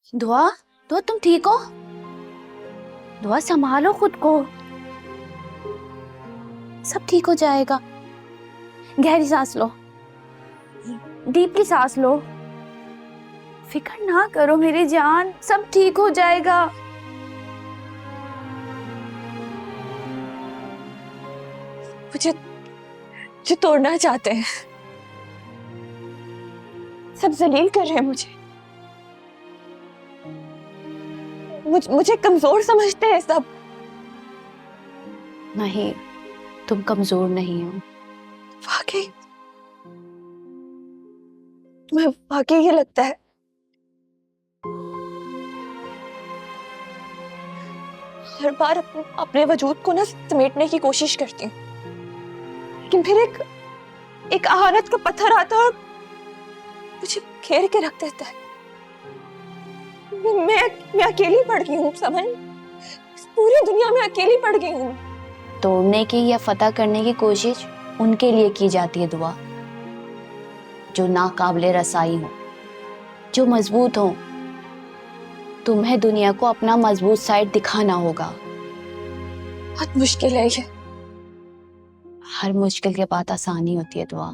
दुआ, दुआ तुम ठीक हो? दुआ संभालो खुद को, सब ठीक हो जाएगा। गहरी सांस लो, डीपली सांस लो। फिक्र ना करो मेरी जान, सब ठीक हो जाएगा। मुझे तोड़ना चाहते हैं, सब जलील कर रहे हैं मुझे कमजोर समझते हैं सब। नहीं, तुम कमजोर नहीं हो। वाकई तुम्हें वाकई ये लगता है? हर बार अपने वजूद को ना समेटने की कोशिश करती हूँ, लेकिन फिर एक आहारत का पत्थर आता है और मुझे घेर के रख देता है। मैं अकेली पड़ गई हूँ समन, इस पूरी दुनिया में अकेली पड़ गई हूँ। तोड़ने की या फतह करने की कोशिश उनके लिए की जाती है दुआ, जो नाकाबिले रसाई हो, जो मजबूत हो। तुम्हें दुनिया को अपना मजबूत साइड दिखाना होगा। बहुत मुश्किल है ये। हर मुश्किल के बाद आसानी होती है दुआ,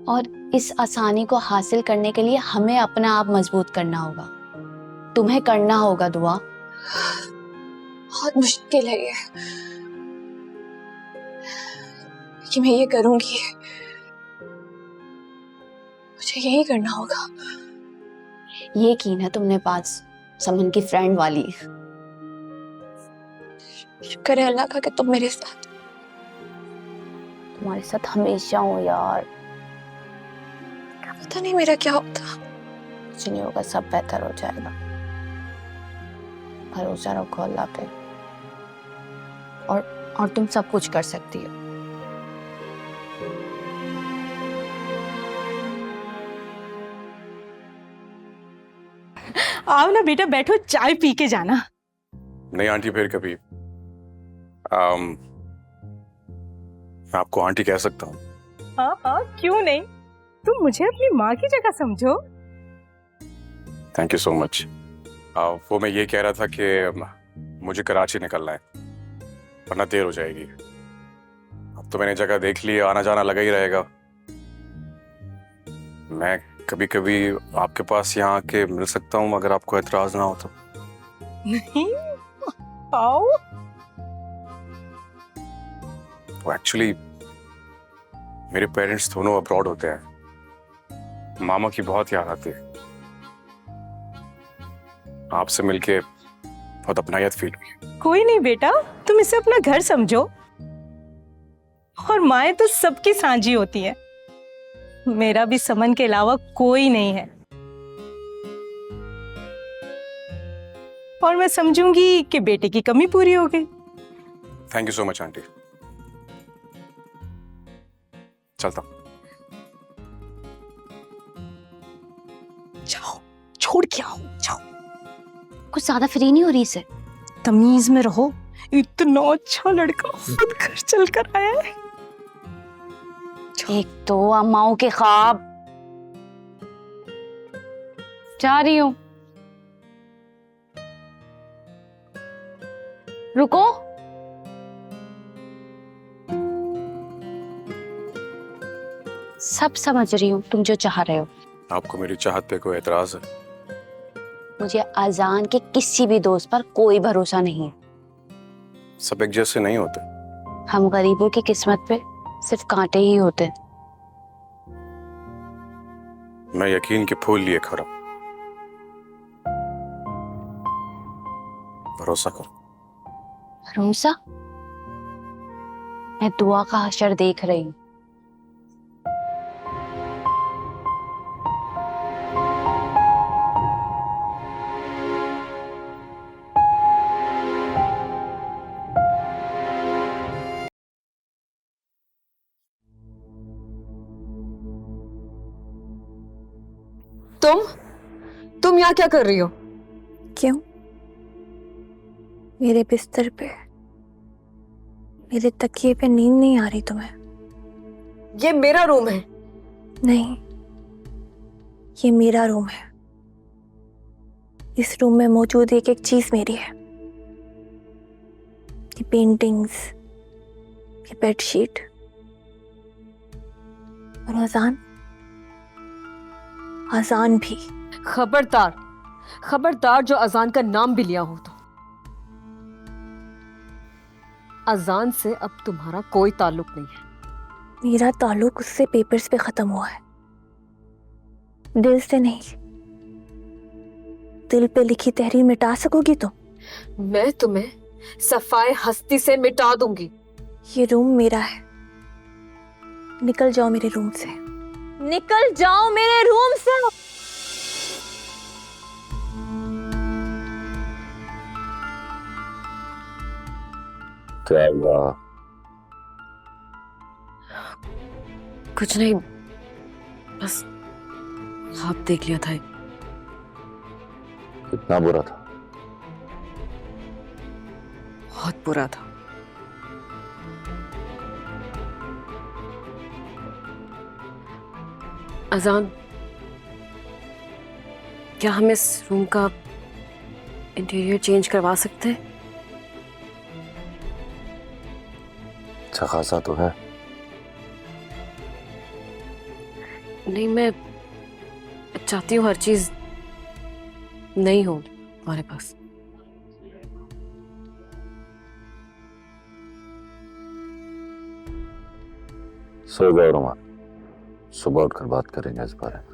और इस आसानी को हासिल करने के लिए हमें अपना आप मजबूत करना होगा। तुम्हें करना होगा दुआ। बहुत मुश्किल है ये, कि मैं ये करूंगी, मुझे यही करना होगा। ये की ना तुमने पास समन की फ्रेंड वाली। शुक्र है अल्लाह का कि तुम मेरे साथ। तुम्हारे साथ हमेशा हो यार। पता नहीं मेरा क्या होता। कुछ नहीं होगा, सब बेहतर हो जाएगा। भरोसा रखो अल्लाह पे, और तुम सब कुछ कर सकती हो। आओ ना बेटा, बैठो, चाय पी के जाना। नहीं आंटी, फिर कभी मैं आपको आंटी कह सकता हूँ। हाँ हाँ, क्यों नहीं। तुम मुझे अपनी माँ की जगह समझो। Thank you so much. वो मैं ये कह रहा था कि मुझे कराची निकलना है, वरना देर हो जाएगी। अब तो मैंने जगह देख ली, आना जाना लगा ही रहेगा। मैं कभी कभी आपके पास यहाँ आके मिल सकता हूँ, अगर आपको एतराज ना हो तो। नहीं, आओ। एक्चुअली मेरे पेरेंट्स दोनों अब्रॉड होते हैं, मामा की बहुत याद आती है। आपसे मिलके बहुत अपनायत फील हुई। कोई नहीं बेटा, तुम इसे अपना घर समझो, और माएँ तो सबकी साझी होती है। मेरा भी समन के अलावा कोई नहीं है, और मैं समझूंगी कि बेटे की कमी पूरी हो गई। Thank you so much aunty. चलता हूं। जाओ, छोड़ के आओ, जाओ। कुछ ज्यादा फ्री नहीं हो रही इसे। तमीज में रहो, इतना अच्छा लड़का खुद घर चल कर आया है। एक तो अम्माओं के ख्वाब। जा रही हूं, रुको। सब समझ रही हूँ तुम जो चाह रहे हो। आपको मेरी चाहत पे कोई एतराज है? मुझे अजान के किसी भी दोस्त पर कोई भरोसा नहीं है। सब एक जैसे नहीं होते। हम गरीबों की किस्मत पे सिर्फ कांटे ही होते। मैं यकीन के फूल लिए खड़ा, भरोसा करो। भरोसा? मैं दुआ का हशर देख रही हूँ। तुम यहाँ क्या कर रही हो? क्यों? मेरे बिस्तर पे, मेरे तकिए पे नींद नहीं आ रही तुम्हें? ये मेरा रूम है। नहीं, ये मेरा रूम है। इस रूम में मौजूद एक एक चीज मेरी है। ये पेंटिंग्स, ये बेडशीट और अजान, अजान भी। खबरदार, खबरदार जो अजान का नाम भी लिया हो तो। अजान से अब तुम्हारा कोई ताल्लुक नहीं है। मेरा ताल्लुक उससे पेपर्स पे खत्म हुआ है, दिल से नहीं। दिल पे लिखी तहरीर मिटा सकोगी तुम? मैं तुम्हें सफाए हस्ती से मिटा दूंगी। ये रूम मेरा है, निकल जाओ मेरे रूम से, निकल जाओ मेरे रूम से। क्या हुआ? कुछ नहीं, बस ख्वाब देख लिया था। कितना बुरा था? बहुत बुरा था। अजान, क्या हम इस रूम का इंटीरियर चेंज करवा सकते हैं? अच्छा खासा तो है। नहीं, मैं चाहती हूँ हर चीज नहीं हो हमारे पास। सो गए रोमा, सुबह उठकर बात करेंगे इस बारे में।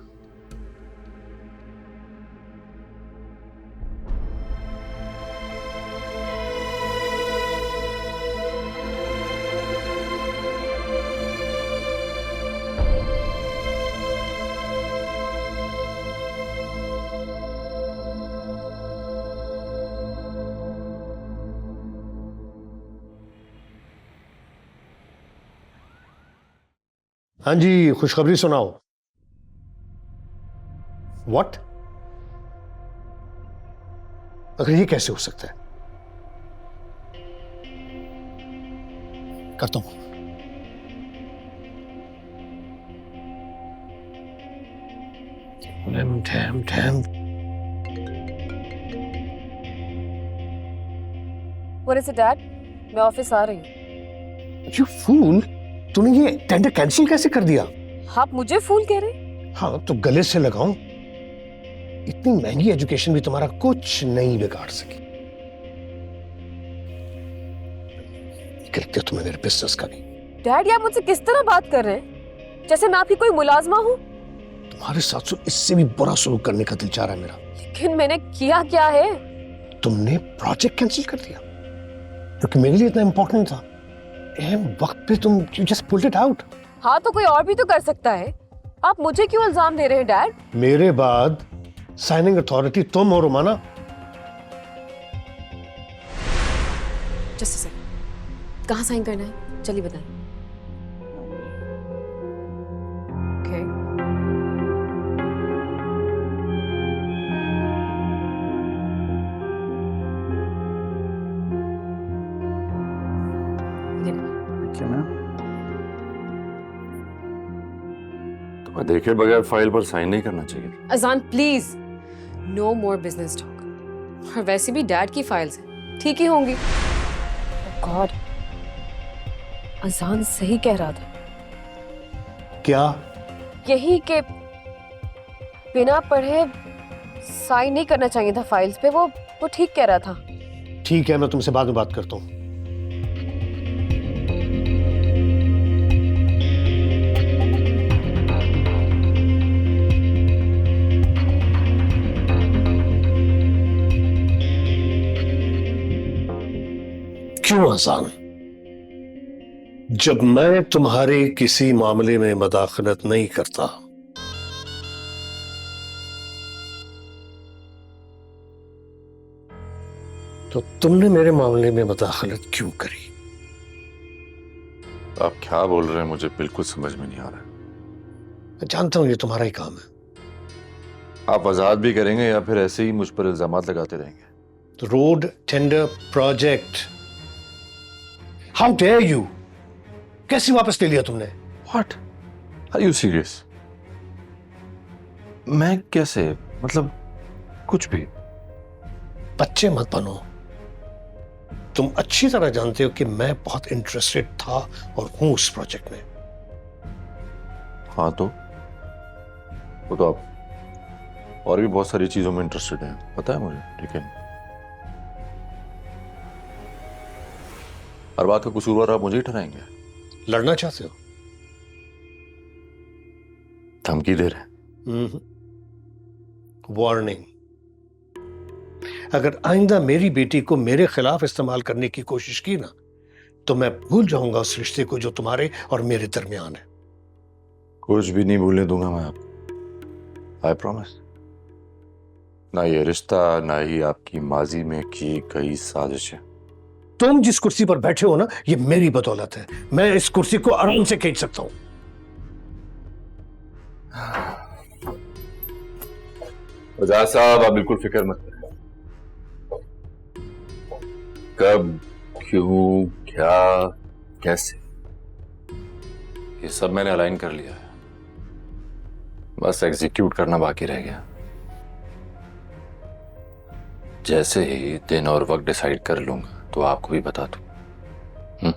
हाँ जी, खुशखबरी सुनाओ। व्हाट? अगर ये कैसे हो सकता है? करता हूं। Damn. What is it, Dad? मैं ऑफिस आ रही हूँ। You fool! तूने ये टेंडर कैंसिल कैसे कर दिया? आप मुझे फूल कह रहे? हाँ, तो गले से लगाऊं। इतनी महंगी एजुकेशन भी तुम्हारा कुछ नहीं बिगाड़ सकी। निकलते हो तुम्हें मेरे बिजनेस का भी। डैड, आप मुझसे किस तरह बात कर रहे हैं? जैसे मैं आपकी कोई मुलाजमा हूँ। तुम्हारे साथ इससे भी बुरा सलूक करने का दिल चाह रहा है मेरा। लेकिन मैंने किया क्या है? तुमने प्रोजेक्ट कैंसिल कर दिया, क्योंकि मेरे लिए इतना इंपॉर्टेंट था। वक्त पे तुम you just pulled it out। हाँ, तो कोई और भी तो कर सकता है। आप मुझे क्यों इल्जाम दे रहे हैं, डैड? मेरे बाद साइनिंग अथॉरिटी तुम हो रोमाना। जस्ट अ सेकंड, कहाँ साइन करना है? चलिए बताएं। ओके। तुम्हें देखे बगैर फाइल पर साइन नहीं करना चाहिए। अजान, please, no more business talk. और वैसे भी डैड की फाइल्स हैं, ठीक ही होंगी। गॉड, अजान सही कह रहा था। क्या? यही कि बिना पढ़े साइन नहीं करना चाहिए था फाइल्स पे। वो ठीक कह रहा था। ठीक है, मैं तुमसे बाद में बात करता हूँ। क्यों आसान? जब मैं तुम्हारे किसी मामले में मदाखलत नहीं करता, तो तुमने मेरे मामले में मदाखलत क्यों करी? आप क्या बोल रहे हैं मुझे बिल्कुल समझ में नहीं आ रहा। मैं जानता हूं ये तुम्हारा ही काम है। आप वजाहत भी करेंगे या फिर ऐसे ही मुझ पर इल्जामात लगाते रहेंगे? तो road tender project, how dare you! कैसे वापस ले लिया तुमने? What? Are you serious? मैं कैसे? मतलब कुछ भी। बच्चे मत बनो। तुम अच्छी तरह जानते हो कि मैं बहुत इंटरेस्टेड था और हूं उस प्रोजेक्ट में। हाँ तो वो तो आप और भी बहुत सारी चीजों में इंटरेस्टेड हैं, पता है मुझे, लेकिन हर बात का कसूरवार आप मुझे ही ठहराएंगे। लड़ना चाहते हो? धमकी दे रहे हैं। वार्निंग, अगर आइंदा मेरी बेटी को मेरे खिलाफ इस्तेमाल करने की कोशिश की ना, तो मैं भूल जाऊंगा उस रिश्ते को जो तुम्हारे और मेरे दरमियान है। कुछ भी नहीं भूलने दूंगा मैं आपको, आई प्रॉमिस। ना ये रिश्ता, ना ही आपकी माजी में की गई साजिशें। तुम जिस कुर्सी पर बैठे हो ना, ये मेरी बदौलत है। मैं इस कुर्सी को आराम से खींच सकता हूं। वज़ार साहब, आप बिल्कुल फिक्र मत करें। कब, क्यों, क्या, कैसे, ये सब मैंने अलाइन कर लिया है। बस एग्जीक्यूट करना बाकी रह गया। जैसे ही दिन और वक्त डिसाइड कर लूंगा तो आपको भी बता दूं।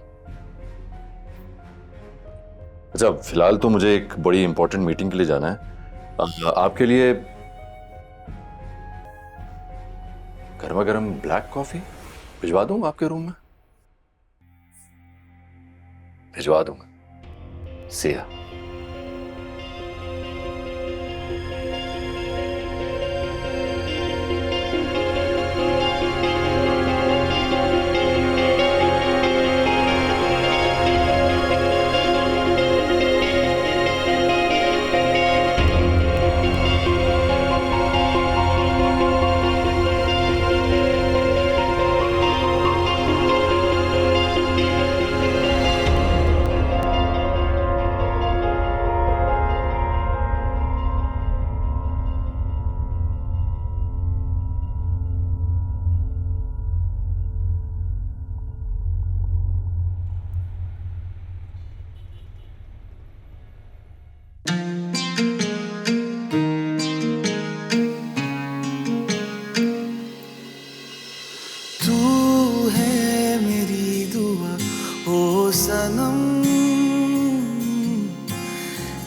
अच्छा, फिलहाल तो मुझे एक बड़ी इंपॉर्टेंट मीटिंग के लिए जाना है। आपके लिए गर्मा गर्म ब्लैक कॉफी भिजवा दूं आपके रूम में? भिजवा दूंगा। सिया।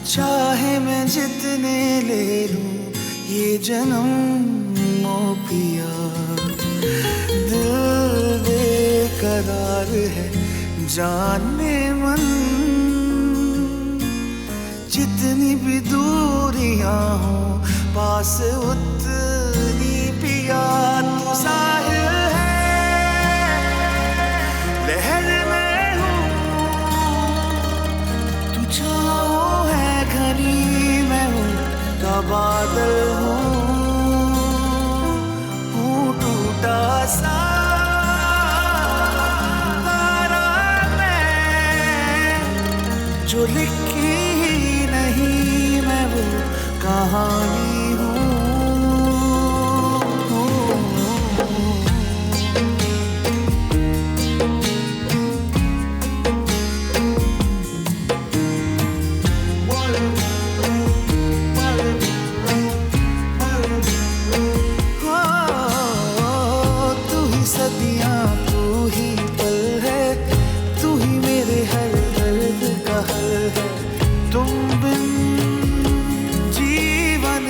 चाहे मैं जितने ले लूं ये जन्म ओ पिया, दिल बेकरार है जाने मन, जितनी भी दूरियां हो पास उतनी पिया। तू साहिल है लहर में हूँ, तू छाओ है घनी मैं हूँ का बादल हूँ टूटा सा तारा मैं, जो लिखी ही नहीं मैं वो कहानी हूँ। तू ही सदियाँ तू ही पल है, तू ही मेरे हर दर्द का हल है। तुम बिन जीवन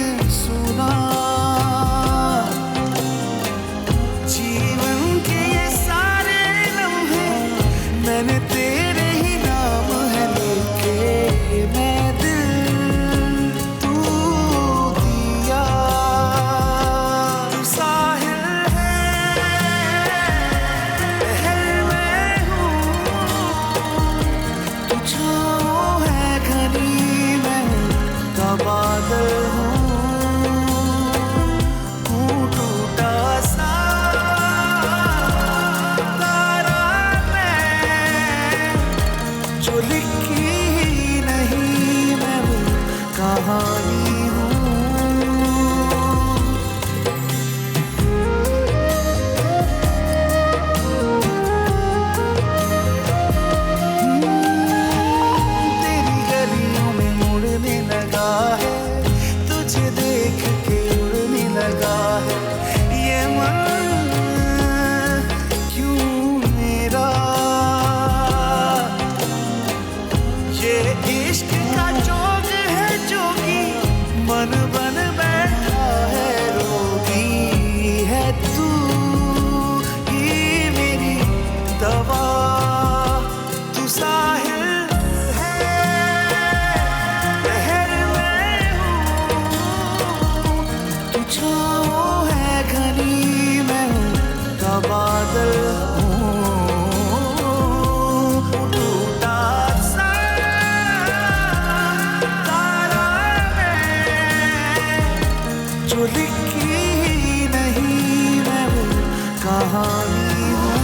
जो लिखी ही नहीं मैं वो कहानी हूँ।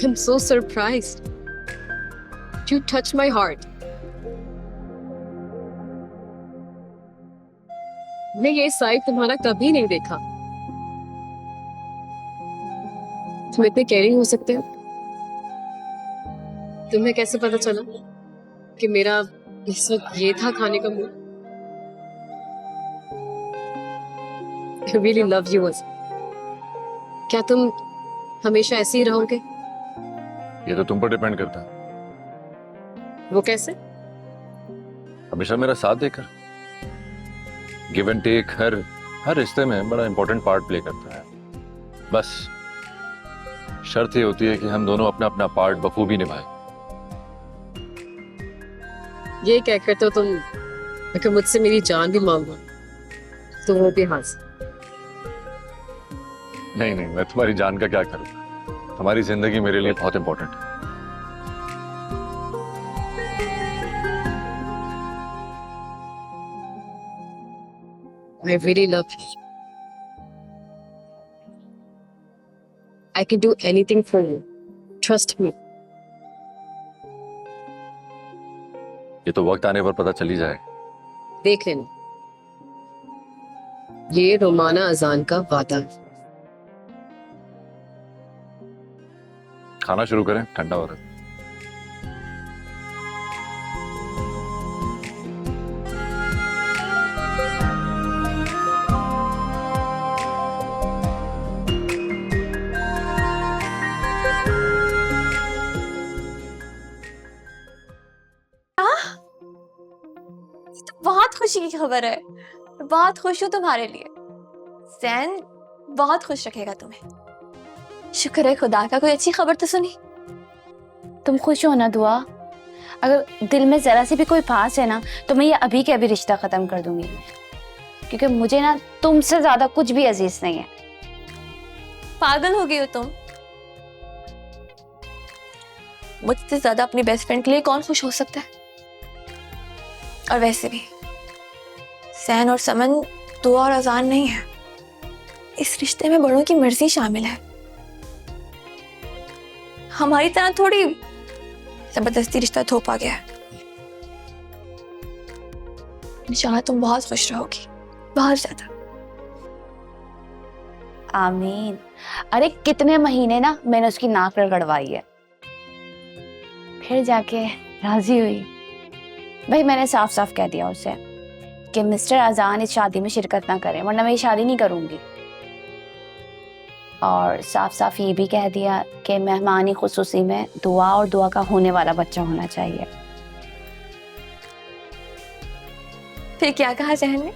I'm so surprised. You touched my heart. मैं ये साइड तुम्हारा कभी नहीं देखा। तुम इतने केयरिंग हो सकते हो? तुम्हें कैसे पता चला कि मेरा इस वक्त ये था खाने का mood? I really love you. क्या तुम हमेशा ऐसे ही रहोगे? ये तो तुम पर डिपेंड करता है। वो कैसे? हमेशा मेरा साथ देकर। गिव एंड टेक हर रिश्ते में बड़ा इंपॉर्टेंट पार्ट प्ले करता है। बस शर्त ये होती है कि हम दोनों अपना अपना पार्ट बखूबी निभाएं। ये कहकर तो तुम अगर मुझसे मेरी जान भी मांगो तो वो भी हाथ। नहीं, मैं तुम्हारी जान का क्या करूँ? तुम्हारी जिंदगी मेरे लिए बहुत इंपॉर्टेंट है। I really love you. I can do anything for you. Trust me. ये तो वक्त आने पर पता चली जाए। देख लेना। ये रोमाना अजान का वादा है। खाना शुरू करें, ठंडा हो रहा है। बहुत खुशी की खबर है। मैं बहुत खुश हूँ तुम्हारे लिए। जैन बहुत खुश रखेगा तुम्हें। शुक्र है खुदा का, कोई अच्छी खबर तो सुनी। तुम खुश हो ना दुआ? अगर दिल में जरा सी भी कोई बात है ना तो मैं ये अभी के अभी रिश्ता खत्म कर दूंगी, क्योंकि मुझे ना तुमसे ज्यादा कुछ भी अजीज नहीं है। पागल हो गई हो तुम? मुझसे ज्यादा अपनी बेस्ट फ्रेंड के लिए कौन खुश हो सकता है? और वैसे भी सैन और समन दुआ और अजान नहीं है, इस रिश्ते में बड़ों की मर्जी शामिल है। हमारी तरह थोड़ी जबरदस्ती रिश्ता थोपा गया है। इंशाल्लाह तुम बहुत खुश रहोगी, बहुत ज्यादा। आमीन। अरे कितने महीने ना मैंने उसकी नाक रगड़वाई है, फिर जाके राजी हुई। भाई मैंने साफ साफ कह दिया उसे कि मिस्टर अजान इस शादी में शिरकत ना करें, वरना मैं ये शादी नहीं करूंगी। और साफ साफ ये भी कह दिया कि मेहमानी खुसूसी में दुआ और दुआ का होने वाला बच्चा होना चाहिए। फिर क्या कहा जहन ने?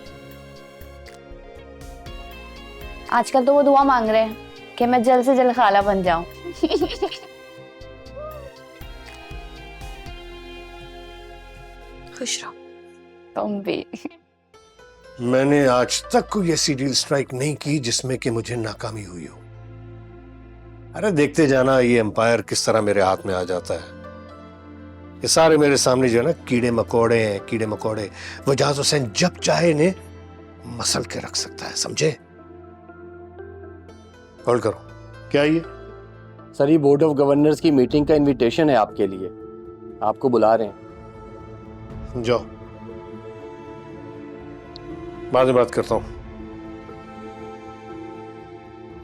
आजकल तो वो दुआ मांग रहे हैं कि मैं जल्द से जल्द खाला बन जाऊं। खुश रहो। तुम भी। मैंने आज तक कोई ऐसी डील स्ट्राइक नहीं की जिसमें कि मुझे नाकामी हुई हो। अरे देखते जाना ये एम्पायर किस तरह मेरे हाथ में आ जाता है। ये सारे मेरे सामने जो है ना कीड़े मकोड़े हैं, कीड़े मकोड़े। वो जहाज हुसैन जब चाहे इन्हें मसल के रख सकता है, समझे? होल्ड करो। क्या ये? सर ये बोर्ड ऑफ गवर्नर्स की मीटिंग का इनविटेशन है आपके लिए, आपको बुला रहे हैं। जाओ, बाद में बात करता हूं।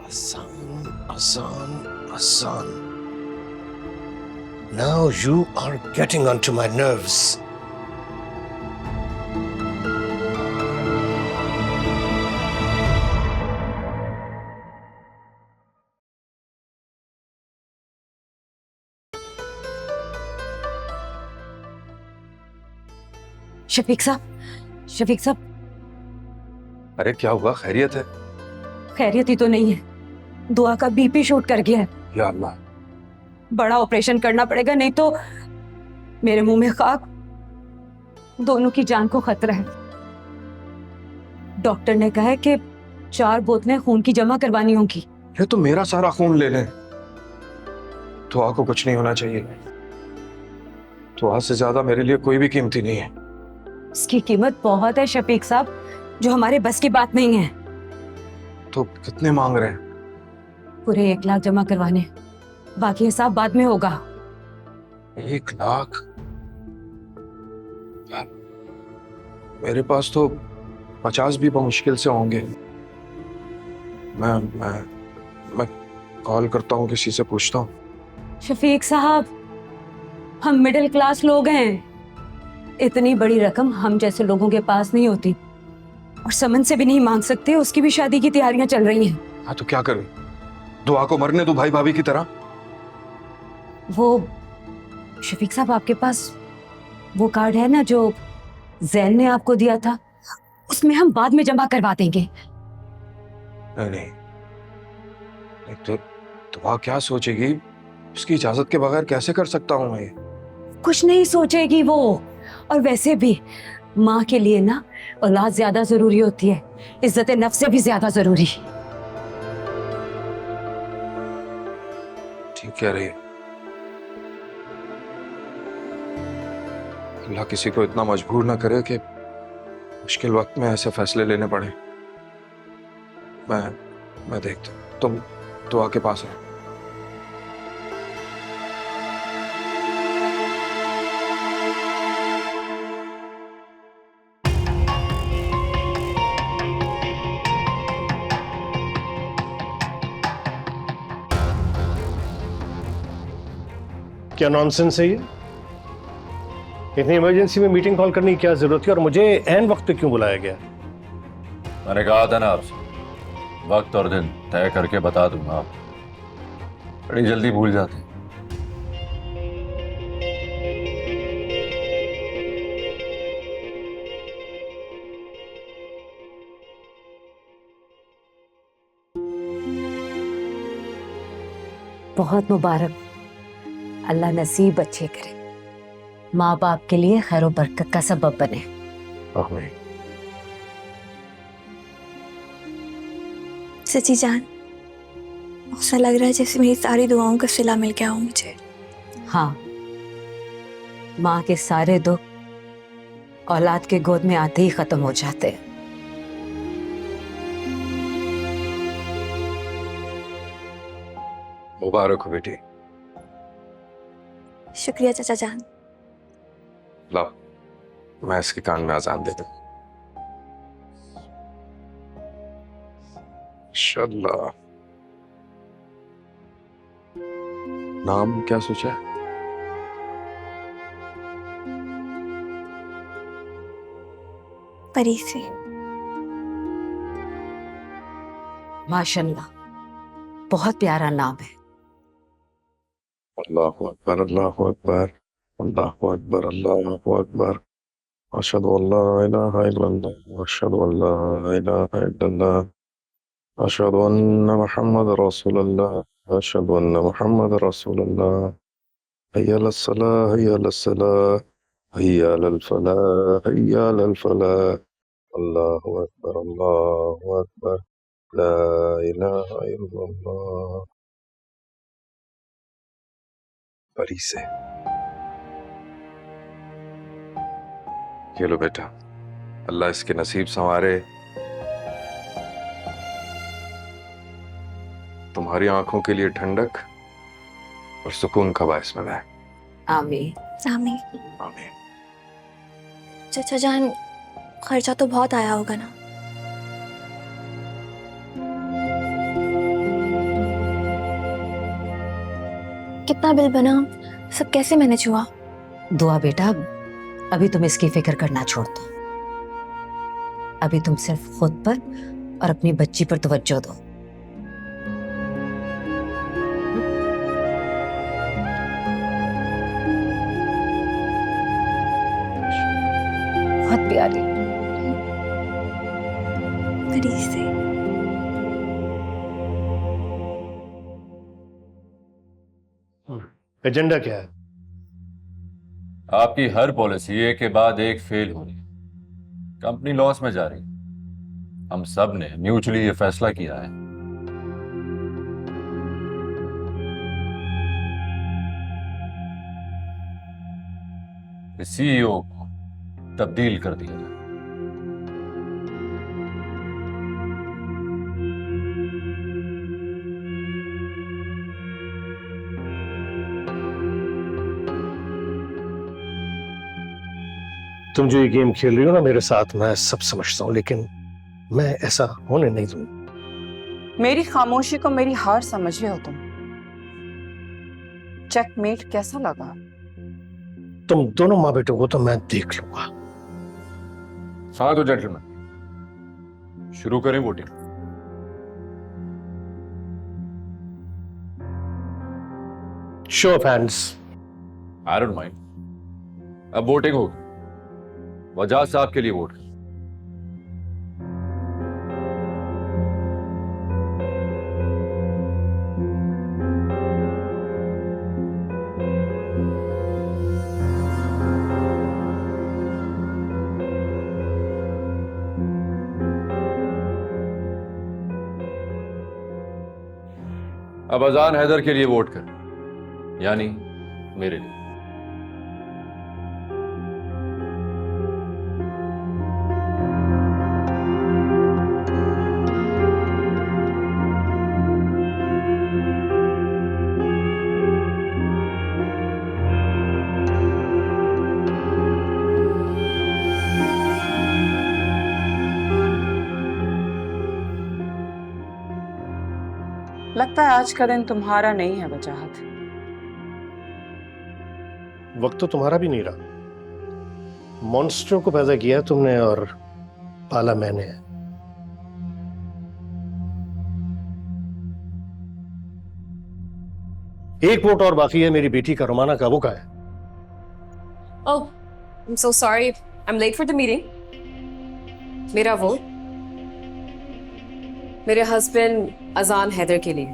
अजान अजान अजान। Now you are getting onto my nerves. Shafiq साहब, शफीक साहब, अरे क्या हुआ, खैरियत है? खैरियत ही तो नहीं है, दुआ का बीपी शूट कर गया है। या अल्लाह, बड़ा ऑपरेशन करना पड़ेगा, नहीं तो मेरे मुंह में खाक, दोनों की जान को खतरा है। डॉक्टर ने कहा है कि 4 बोतलें खून की जमा करवानी होंगी। ये तो मेरा सारा खून ले लें, दुआ को कुछ नहीं होना चाहिए। दुआ से ज्यादा मेरे लिए कोई भी कीमती नहीं है। इसकी कीमत बहुत है शफीक साहब, जो हमारे बस की बात नहीं है। तो कितने मांग रहे हैं? पूरे 1 लाख जमा करवाने, बाकी हिसाब बाद में होगा। 1 लाख? यार, मेरे पास तो 50 भी मुश्किल से होंगे। मैं कॉल करता हूँ, किसी से पूछता हूँ। शफीक साहब, हम मिडिल क्लास लोग हैं, इतनी बड़ी रकम हम जैसे लोगों के पास नहीं होती, और समन से भी नहीं मांग सकते। उसकी भी शादी की तैयारियां चल रही हैं। हाँ तो क्या करूं? दुआ को मरने दो भाई भाभी की तरह? वो शफीक साहब, आपके पास वो कार्ड है ना जो जैन ने आपको दिया था, उसमें हम बाद में जमा करवा देंगे। नहीं, तो दुआ क्या सोचेगी? उसकी इजाजत के बगैर कैसे कर सकता हूँ मैं? कुछ नहीं सोचेगी वो। और वैसे भी माँ के लिए ना औलाद ज्यादा जरूरी होती है, इज्जत नफ्स से भी ज्यादा जरूरी। ठीक कह रही है। अल्लाह किसी को इतना मजबूर ना करे कि मुश्किल वक्त में ऐसे फैसले लेने पड़े। मैं देखता हूँ, तुम दुआ के पास रहो। क्या नॉनसेंस है ये? इतनी इमरजेंसी में मीटिंग कॉल करने की क्या जरूरत थी, और मुझे एन वक्त पे क्यों बुलाया गया? मैंने कहा था ना आपसे, वक्त और दिन तय करके बता दूंगा। आप बड़ी जल्दी भूल जाते हैं। बहुत मुबारक, अल्लाह नसीब अच्छे करे, माँ बाप के लिए खैर बरकत का सबब बने। आमीन। सची जान, ऐसा लग रहा है जैसे मेरी सारी दुआओं का सिला मिल गया हो मुझे। हाँ, माँ के सारे दुख औलाद के गोद में आते ही खत्म हो जाते हैं। मुबारक हो बेटी। शुक्रिया चाचा जान। लाओ मैं इसके कान में अजान दे दूं। माशाल्लाह। नाम क्या सोचा है? परी से। माशाल्लाह, बहुत प्यारा नाम है। अल्लाहु अकबर, अल्लाहु अकबर, अल्लाहु अकबर, अल्लाहु अकबर। अशहदु अल्ला इलाहा इल्लल्लाह, अशहदु अल्ला इलाहा इल्लल्लाह, अशहदु अन्ना मुहम्मद रसूलुल्लाह, अशहदु अन्ना मुहम्मद रसूलुल्लाह। हय्या अलस सलाह, हय्या अलस सलाह, हय्या अलल फलाह, हय्या अलल फलाह। अल्लाहु अकबर, अल्लाहु अकबर, ला इलाहा इल्लल्लाह। परी से। ये लो बेटा, अल्लाह इसके नसीब संवारे, तुम्हारी आंखों के लिए ठंडक और सुकून का बायस बनाए। आमीन। आमीन। आमीन। चाचा जान, खर्चा तो बहुत आया होगा ना? कितना बिल बना? सब कैसे मैनेज हुआ? दुआ बेटा, अभी तुम इसकी फिक्र करना छोड़ दो। अभी तुम सिर्फ खुद पर और अपनी बच्ची पर तवज्जो दो। बहुत प्यारी। परी से। एजेंडा क्या है? आपकी हर पॉलिसी एक के बाद एक फेल हो रही है, कंपनी लॉस में जा रही है। हम सब ने म्यूचुअली ये फैसला किया है कि सीईओ को तब्दील कर दिया जाए। तुम जो ये गेम खेल रही हो ना मेरे साथ, मैं सब समझता हूं, लेकिन मैं ऐसा होने नहीं दूंगा। मेरी खामोशी को मेरी हार समझ रहे हो तुम? चेकमेट कैसा लगा? तुम दोनों माँ बेटों को तो मैं देख लूंगा। हाँ तो जेंटलमैन, शुरू करें voting. Show off hands. I don't mind. अब वोटिंग होगी। वजाद साहब के लिए वोट। अब अजान हैदर के लिए वोट कर, यानी मेरे लिए। लगता है आज का दिन तुम्हारा नहीं है वजाहत। वक्त तो तुम्हारा भी नहीं रहा। मॉन्स्टरों को पैदा किया तुमने और पाला मैंने। एक वोट और बाकी है मेरी बेटी का, रोमाना का। वो का है? Oh, I'm so sorry. I'm late for the meeting. मेरा वोट मेरे हस्बैंड अजान हैदर के लिए।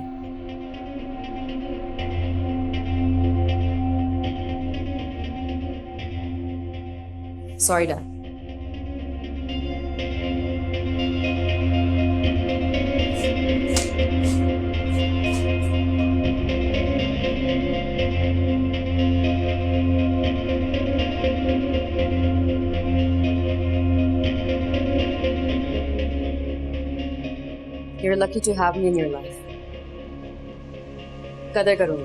Sorry dad. lucky to have me in your life. कदर करो.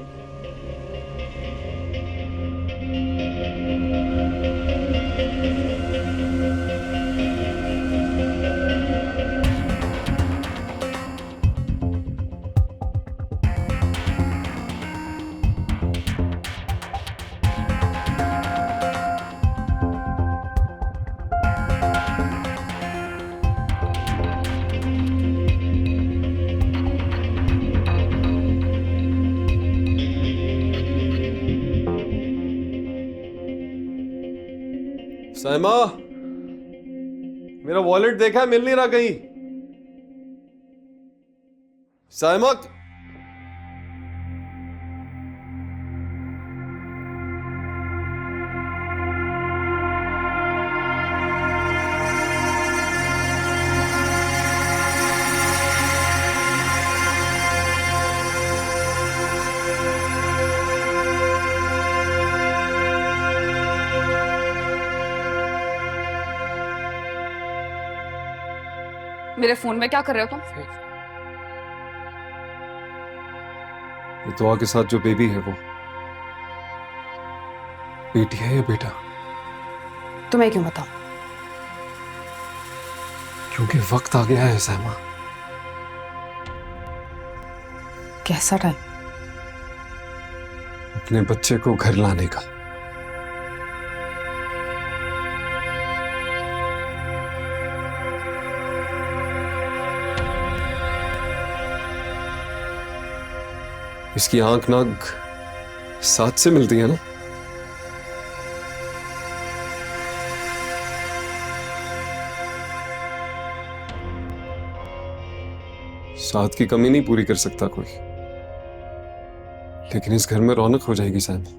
साइमा, मेरा वॉलेट देखा है, मिल नहीं रहा कहीं। साइमा, मेरे फोन में क्या कर रहे हो तुम? ये दुआ के साथ जो बेबी है वो बेटी है या बेटा? तुम्हें क्यों बताऊं? क्योंकि वक्त आ गया है साइमा। कैसा टाइम? अपने बच्चे को घर लाने का। इसकी आंख नाक साथ से मिलती है ना? साथ की कमी नहीं पूरी कर सकता कोई, लेकिन इस घर में रौनक हो जाएगी साइमा।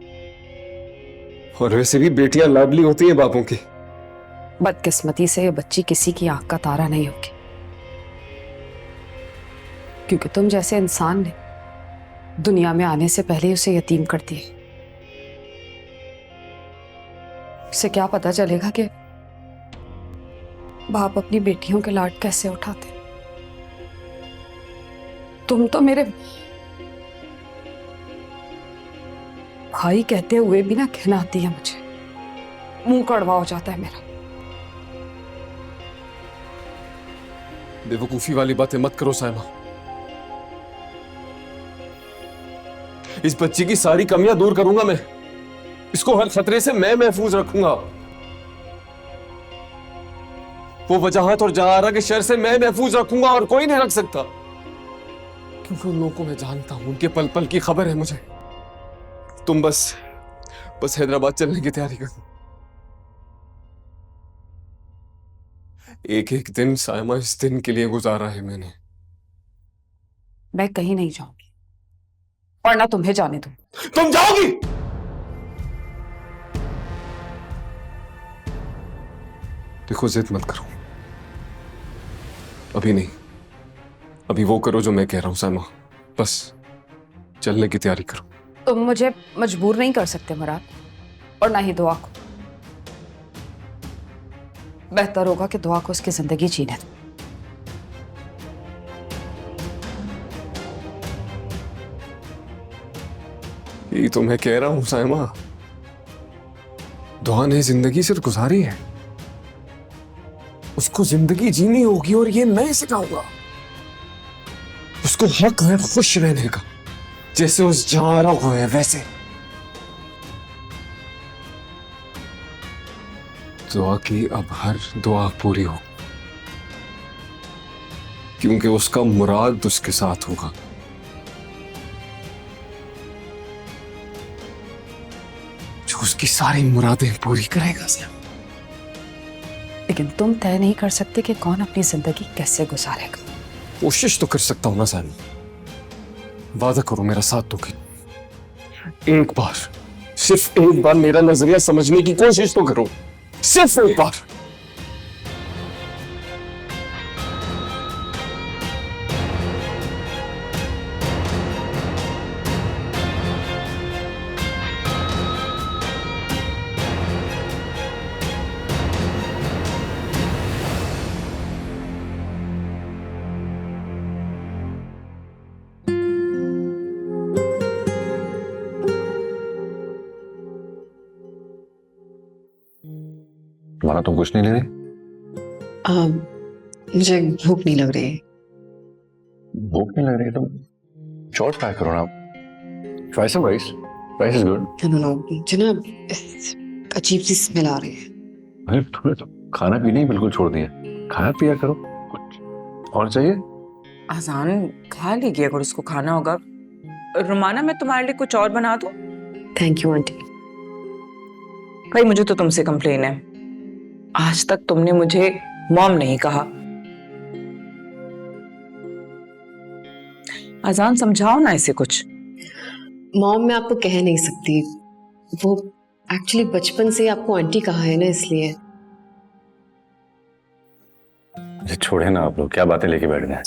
और वैसे भी बेटियां लाडली होती हैं बापों की। बदकिस्मती से ये बच्ची किसी की आंख का तारा नहीं होगी, क्योंकि तुम जैसे इंसान ने दुनिया में आने से पहले उसे यतीम कर दिया। उसे क्या पता चलेगा कि बाप अपनी बेटियों के लाड कैसे उठाते। तुम तो मेरे भाई कहते हुए भी ना खिलाती है मुझे, मुंह कड़वा हो जाता है मेरा। बेवकूफी वाली बातें मत करो साइमा। इस बच्ची की सारी कमियां दूर करूंगा मैं। इसको हर खतरे से मैं महफूज रखूंगा। वो वजाहत और जहारा के शर से मैं महफूज रखूंगा और कोई नहीं रख सकता, क्योंकि उन लोगों को मैं जानता हूं, उनके पल पल की खबर है मुझे। तुम बस हैदराबाद चलने की तैयारी करो। एक एक दिन साइमा इस दिन के लिए गुजारा है मैंने। मैं कहीं नहीं जाऊंगी, वरना तुम्हें जाने दूं। तुम जाओगी? देखो जिद मत करो, अभी नहीं। अभी वो करो जो मैं कह रहा हूं साइमा, बस चलने की तैयारी करो। तुम मुझे मजबूर नहीं कर सकते मुराद, और ना ही दुआ को। बेहतर होगा कि दुआ को उसकी जिंदगी जीने दो। यही तो मैं कह रहा हूं साइमा, दुआ ने जिंदगी सिर्फ गुजारी है, उसको जिंदगी जीनी होगी और ये मैं सिखाऊंगा। उसको हक है खुश रहने का, जैसे उस जहारा को है वैसे। दुआ की अब हर दुआ पूरी हो, क्योंकि उसका मुराद उसके साथ होगा। जो उसकी सारी मुरादें पूरी करेगा सर। लेकिन तुम तय नहीं कर सकते कि कौन अपनी जिंदगी कैसे गुजारेगा। कोशिश तो कर सकता हूं ना सैम, वादा करो मेरा साथ दोगे। एक बार, सिर्फ एक बार मेरा नजरिया समझने की कोशिश तो करो, सिर्फ एक बार। तुम्हारा तुम कुछ नहीं ले रही? मुझे भूख नहीं लग रही है। भूख नहीं लग रही? तुम चौट ट्राई करो ना। Try some rice. Rice is good. No मुझे ना अजीब सी स्मेल आ रही है। अरे तुमने तो खाना पीना ही बिल्कुल छोड़ दिया। खाया पिया करो कुछ और चाहिए? आसान खा लीजिए अगर उसको खाना होगा। रुमाना मैं तुम्हारे लिए कुछ और बना दूं? Thank you aunty. भाई मुझे तो तुमसे कंप्लेन है, आज तक तुमने मुझे मॉम नहीं कहा। अजान समझाओ ना इसे कुछ। मॉम मैं आपको कह नहीं सकती, वो एक्चुअली बचपन से आपको आंटी कहा है ना, इसलिए। छोड़े ना आप लोग, क्या बातें लेके बैठ गए।